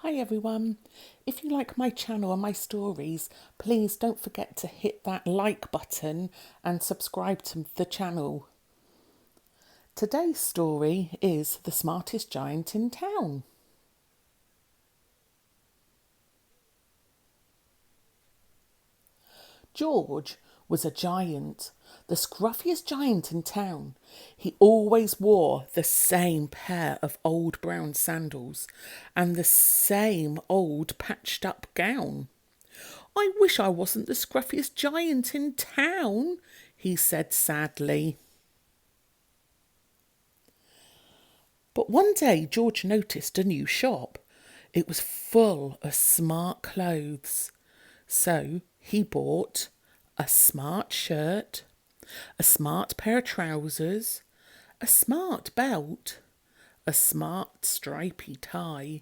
Hi everyone. If you like my channel and my stories, please don't forget to hit that like button and subscribe to the channel. Today's story is The Smartest Giant in Town. George was a giant, the scruffiest giant in town. He always wore the same pair of old brown sandals and the same old patched up gown. I wish I wasn't the scruffiest giant in town, he said sadly. But one day George noticed a new shop. It was full of smart clothes. So he bought a smart shirt, a smart pair of trousers, a smart belt, a smart stripy tie,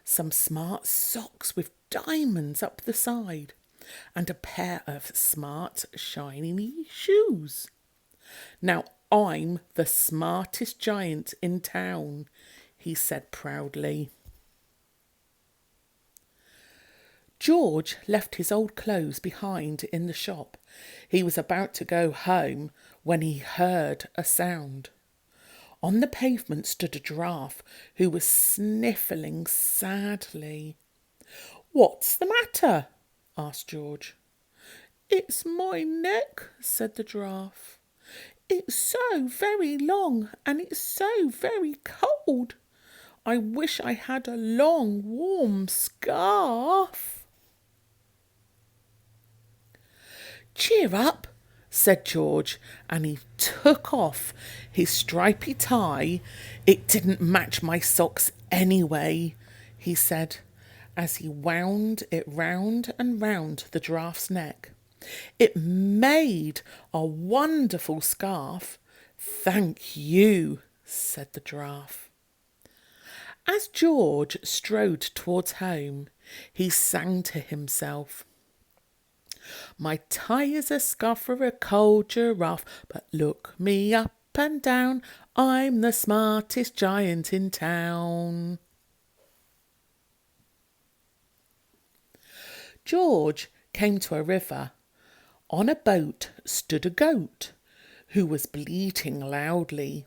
some smart socks with diamonds up the side, and a pair of smart shiny shoes. Now I'm the smartest giant in town, he said proudly. George left his old clothes behind in the shop. He was about to go home when he heard a sound. On the pavement stood a giraffe who was sniffling sadly. "What's the matter?" asked George. "It's my neck," said the giraffe. "It's so very long and it's so very cold. I wish I had a long, warm scarf." "Cheer up," said George, and he took off his stripy tie. "It didn't match my socks anyway," he said, as he wound it round and round the giraffe's neck. "It made a wonderful scarf." "Thank you," said the giraffe. As George strode towards home, he sang to himself. "My tie is a scarf for a cold giraffe, but look me up and down, I'm the smartest giant in town." George came to a river. On a boat stood a goat who was bleating loudly.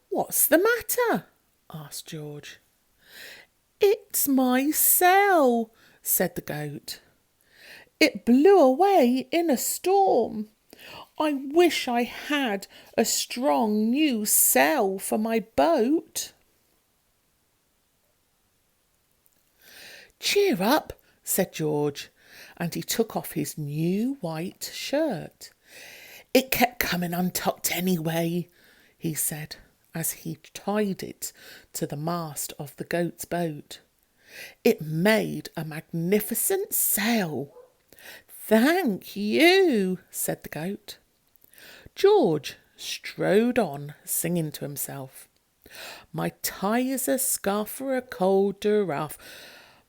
"What's the matter?" asked George. "It's my sail," said the goat. "It blew away in a storm. I wish I had a strong new sail for my boat." "Cheer up," said George, and he took off his new white shirt. "It kept coming untucked anyway," he said, as he tied it to the mast of the goat's boat. "It made a magnificent sail." "Thank you," said the goat. George strode on, singing to himself. "My tie is a scarf for a cold giraffe.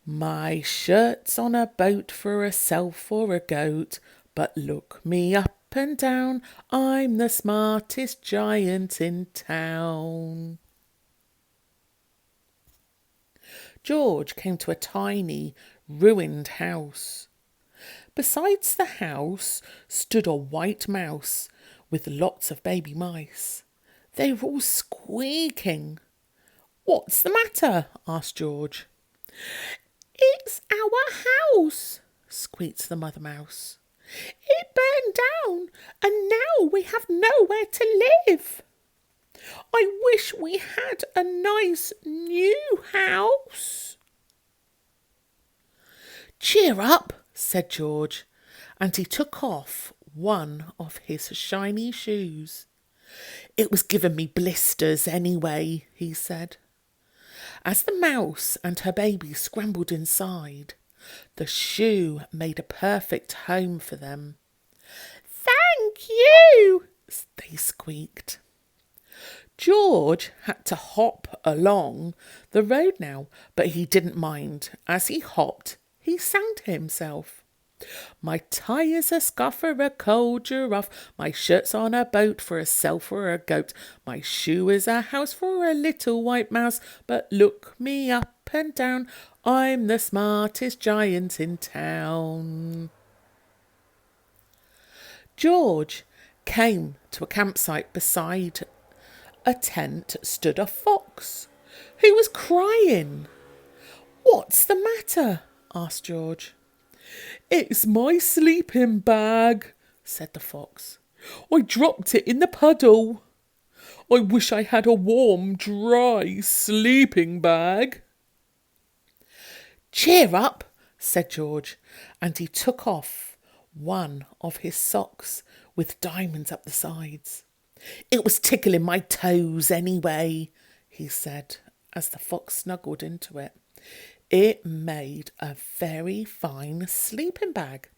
My shirt's on a boat for a self or a goat. But look me up and down, I'm the smartest giant in town." George came to a tiny, ruined house. Besides the house stood a white mouse with lots of baby mice. They were all squeaking. "What's the matter?" asked George. "It's our house," squeaked the mother mouse. "It burned down and now we have nowhere to live. I wish we had a nice new house." "Cheer up," said George, and he took off one of his shiny shoes. "It was giving me blisters anyway," he said. As the mouse and her baby scrambled inside, the shoe made a perfect home for them. "Thank you," they squeaked. George had to hop along the road now, but he didn't mind. As he hopped, he sang to himself. My tie is a scarf for a cold giraffe. My shirt's on a boat for a sail for a goat. My shoe is a house for a little white mouse. But look me up and down, I'm the smartest giant in town. George came to a campsite. Beside a tent stood a fox who was crying. "What's the matter?" asked George. "It's my sleeping bag," said the fox. "I dropped it in the puddle. I wish I had a warm, dry sleeping bag." "Cheer up," said George, and he took off one of his socks with diamonds up the sides. "It was tickling my toes anyway," he said, as the fox snuggled into it. It made a very fine sleeping bag.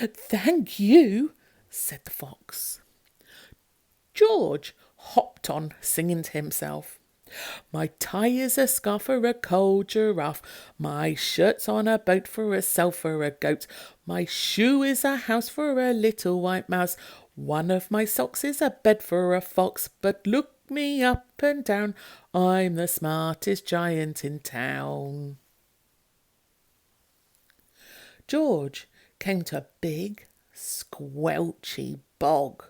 "Thank you," said the fox. George hopped on, singing to himself. My tie is a scarf for a cold giraffe. My shirt's on a boat for a sail for a goat. My shoe is a house for a little white mouse. One of my socks is a bed for a fox. But look me up and down, I'm the smartest giant in town. George came to a big, squelchy bog.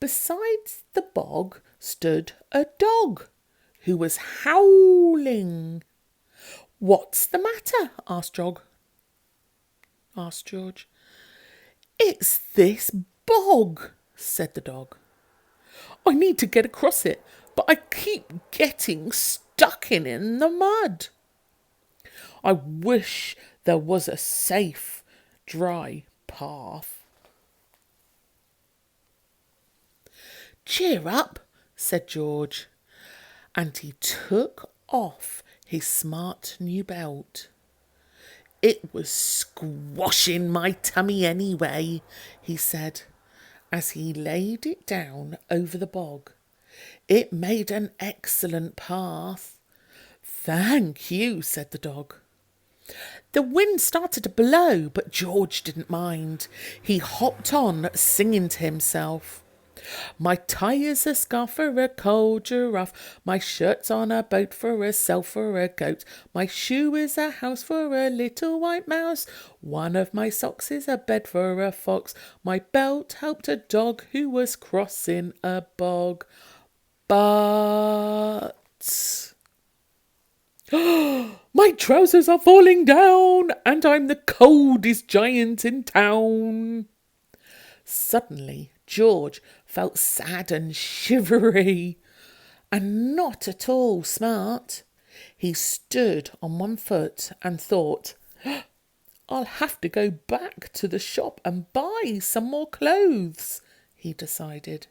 Besides the bog stood a dog who was howling. "What's the matter?" asked George. "It's this bog," said the dog. "I need to get across it, but I keep getting stuck in the mud. I wish there was a safe, dry path." "Cheer up," said George, and he took off his smart new belt. "It was squashing my tummy anyway," he said, as he laid it down over the bog. "It made an excellent path." "Thank you," said the dog. The wind started to blow, but George didn't mind. He hopped on, singing to himself. My tie is a scarf for a cold giraffe. My shirt's on a boat for a sail for a goat. My shoe is a house for a little white mouse. One of my socks is a bed for a fox. My belt helped a dog who was crossing a bog. But my trousers are falling down, and I'm the coldest giant in town. Suddenly, George felt sad and shivery, and not at all smart. He stood on one foot and thought, "I'll have to go back to the shop and buy some more clothes," he decided.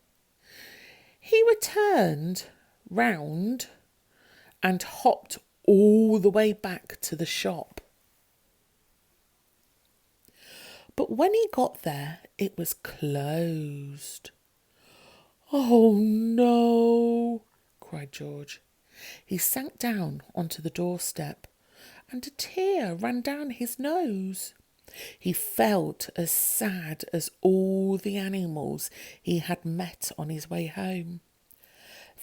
He returned round and hopped all the way back to the shop. But when he got there, it was closed. "Oh no," cried George. He sank down onto the doorstep, and a tear ran down his nose. He felt as sad as all the animals he had met on his way home.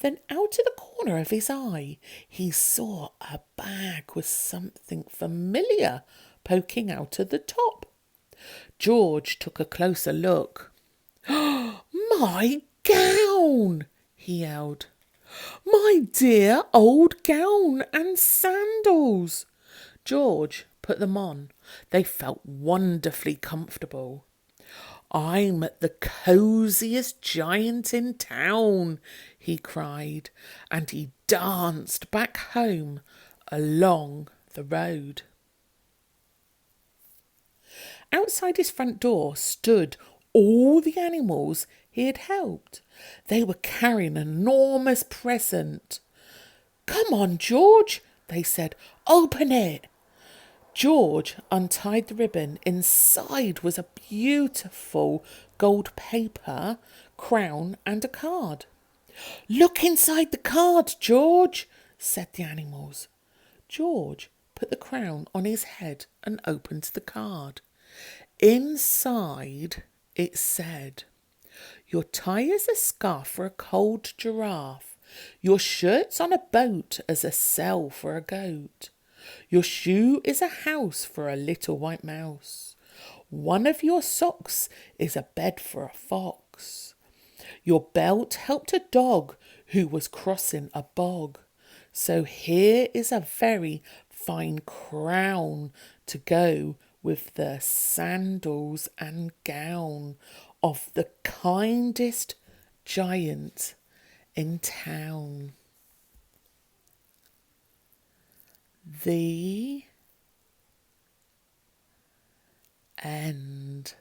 Then out of the corner of his eye, he saw a bag with something familiar poking out of the top. George took a closer look. "My gown!" he yelled. "My dear old gown and sandals!" George put them on. They felt wonderfully comfortable. "I'm the cosiest giant in town," he cried, and he danced back home along the road. Outside his front door stood all the animals he had helped. They were carrying an enormous present. "Come on, George," they said. "Open it." George untied the ribbon. Inside was a beautiful gold paper crown and a card. "Look inside the card, George," said the animals. George put the crown on his head and opened the card. Inside it said, your tie is a scarf for a cold giraffe. Your shirt's on a boat as a cell for a goat. Your shoe is a house for a little white mouse. One of your socks is a bed for a fox. Your belt helped a dog who was crossing a bog. So here is a very fine crown to go with the sandals and gown of the kindest giant in town. The end.